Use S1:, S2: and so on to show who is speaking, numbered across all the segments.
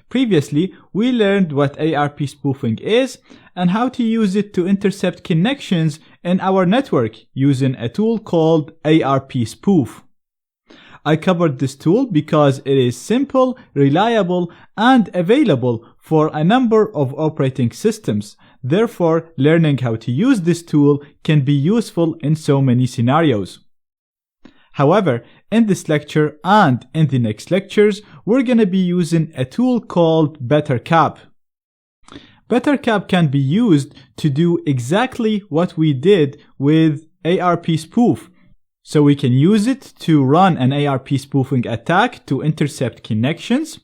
S1: Previously, we learned what ARP spoofing is and how to use it to intercept connections in our network using a tool called ARP spoof. I covered this tool because it is simple, reliable, and available for a number of operating systems. Therefore, learning how to use this tool can be useful in so many scenarios. However, in this lecture and in the next lectures, we're going to be using a tool called Bettercap. Bettercap can be used to do exactly what we did with ARP spoof. So we can use it to run an ARP spoofing attack to intercept connections.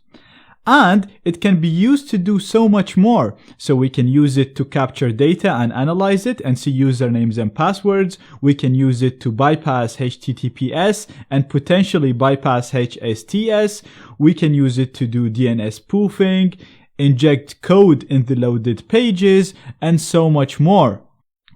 S1: And it can be used to do so much more. So we can use it to capture data and analyze it and see usernames and passwords. We can use it to bypass HTTPS and potentially bypass HSTS. We can use it to do DNS spoofing, inject code in the loaded pages, and so much more.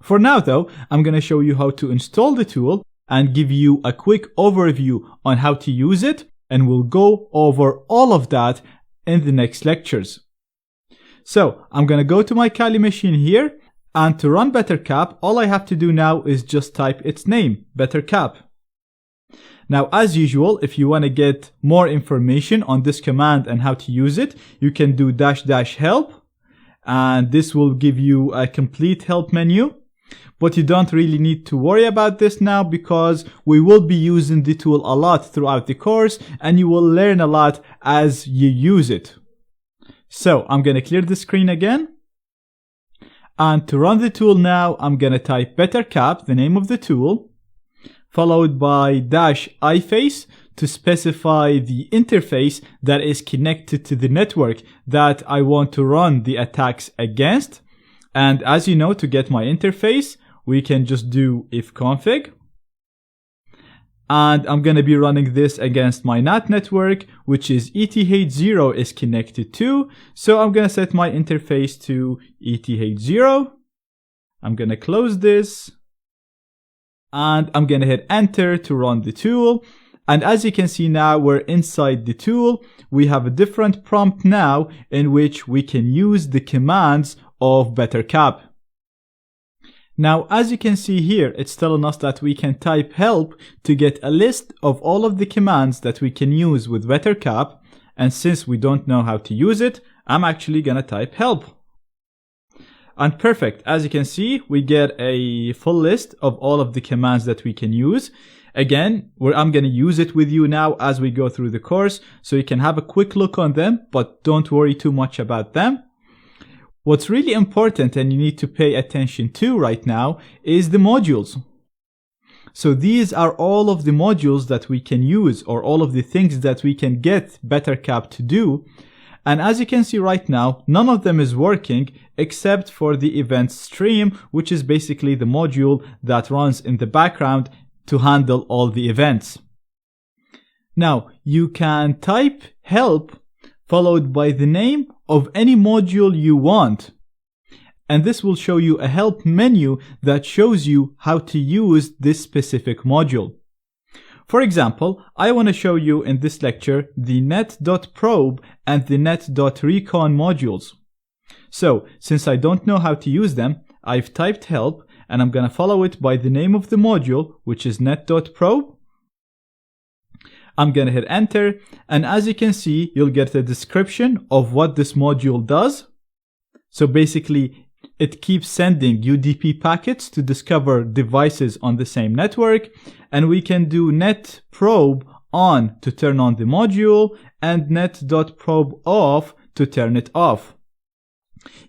S1: For now though, I'm going to show you how to install the tool and give you a quick overview on how to use it. And we'll go over all of that in the next lectures. So I'm going to go to my Kali machine here, and to run Bettercap, all I have to do now is just type its name, Bettercap. Now, as usual, if you want to get more information on this command and how to use it, you can do --help, and this will give you a complete help menu. But you don't really need to worry about this now because we will be using the tool a lot throughout the course and you will learn a lot as you use it. So I'm going to clear the screen again. And to run the tool now, I'm going to type Bettercap, the name of the tool, followed by -iface to specify the interface that is connected to the network that I want to run the attacks against. And as you know, to get my interface, we can just do ifconfig. And I'm going to be running this against my NAT network, which is ETH0 is connected to. So I'm going to set my interface to ETH0. I'm going to close this. And I'm going to hit enter to run the tool. And as you can see now, we're inside the tool. We have a different prompt now in which we can use the commands of Bettercap. Now, as you can see here, it's telling us that we can type help to get a list of all of the commands that we can use with Bettercap. And since we don't know how to use it, I'm actually going to type help. And perfect. As you can see, we get a full list of all of the commands that we can use. Again, I'm going to use it with you now as we go through the course, so you can have a quick look on them, but don't worry too much about them. What's really important and you need to pay attention to right now is the modules. So these are all of the modules that we can use, or all of the things that we can get Bettercap to do. And as you can see right now, none of them is working except for the event stream, which is basically the module that runs in the background to handle all the events. Now, you can type help followed by the name of any module you want. And this will show you a help menu that shows you how to use this specific module. For example, I want to show you in this lecture the net.probe and the net.recon modules. So, since I don't know how to use them, I've typed help and I'm going to follow it by the name of the module, which is net.probe. I'm going to hit enter, and as you can see, you'll get a description of what this module does. So basically, it keeps sending UDP packets to discover devices on the same network, and we can do net probe on to turn on the module and net.probe off to turn it off.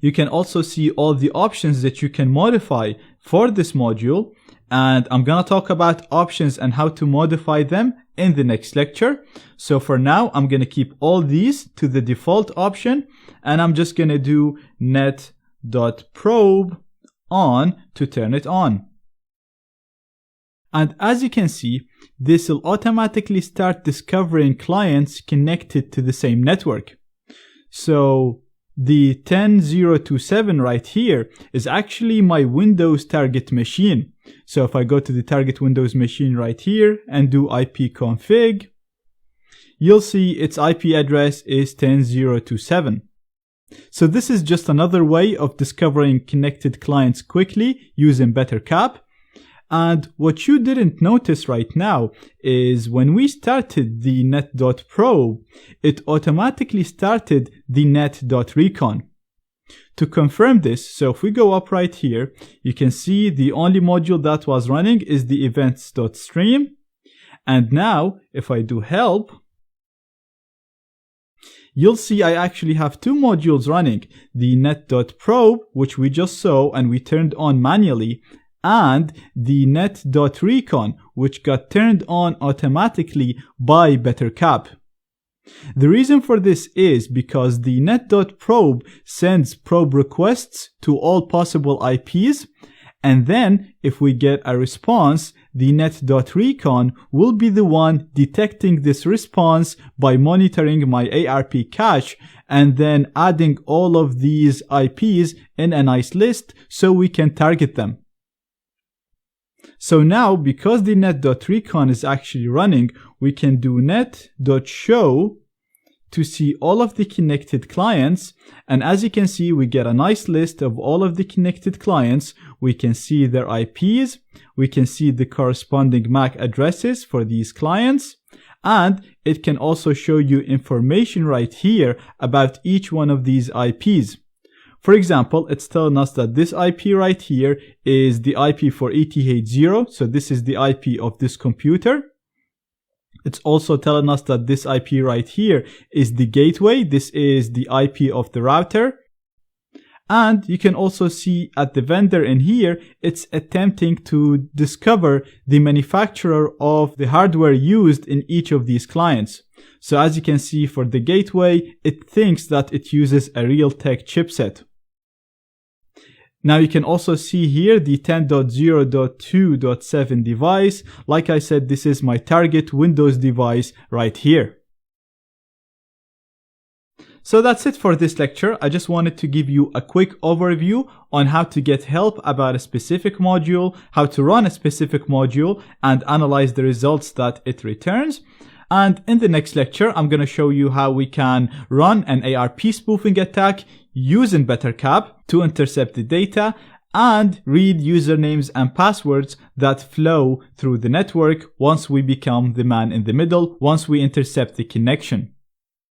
S1: You can also see all the options that you can modify for this module, and I'm going to talk about options and how to modify them in the next lecture. So for now, I'm going to keep all these to the default option, and I'm just going to do net.probe on to turn it on. And as you can see, this will automatically start discovering clients connected to the same network. So the 10027 right here is actually my Windows target machine. So if I go to the target Windows machine right here and do ipconfig, you'll see its IP address is 10.027. So this is just another way of discovering connected clients quickly using Bettercap. And what you didn't notice right now is when we started the net.probe, it automatically started the net.recon. To confirm this, so if we go up right here, you can see the only module that was running is the events.stream. And now, if I do help, you'll see I actually have two modules running, the net.probe, which we just saw and we turned on manually, and the net.recon, which got turned on automatically by Bettercap. The reason for this is because the net.probe sends probe requests to all possible IPs, and then if we get a response, the net.recon will be the one detecting this response by monitoring my ARP cache and then adding all of these IPs in a nice list so we can target them. So now, because the net.recon is actually running, we can do net.show to see all of the connected clients. And as you can see, we get a nice list of all of the connected clients. We can see their IPs. We can see the corresponding MAC addresses for these clients. And it can also show you information right here about each one of these IPs. For example, it's telling us that this IP right here is the IP for ETH0. So this is the IP of this computer. It's also telling us that this IP right here is the gateway. This is the IP of the router. And you can also see at the vendor in here, it's attempting to discover the manufacturer of the hardware used in each of these clients. So as you can see for the gateway, it thinks that it uses a Realtek chipset. Now you can also see here the 10.0.2.7 device. Like I said, this is my target Windows device right here. So that's it for this lecture. I just wanted to give you a quick overview on how to get help about a specific module, how to run a specific module, and analyze the results that it returns. And in the next lecture, I'm going to show you how we can run an ARP spoofing attack using Bettercap to intercept the data and read usernames and passwords that flow through the network once we become the man in the middle, once we intercept the connection.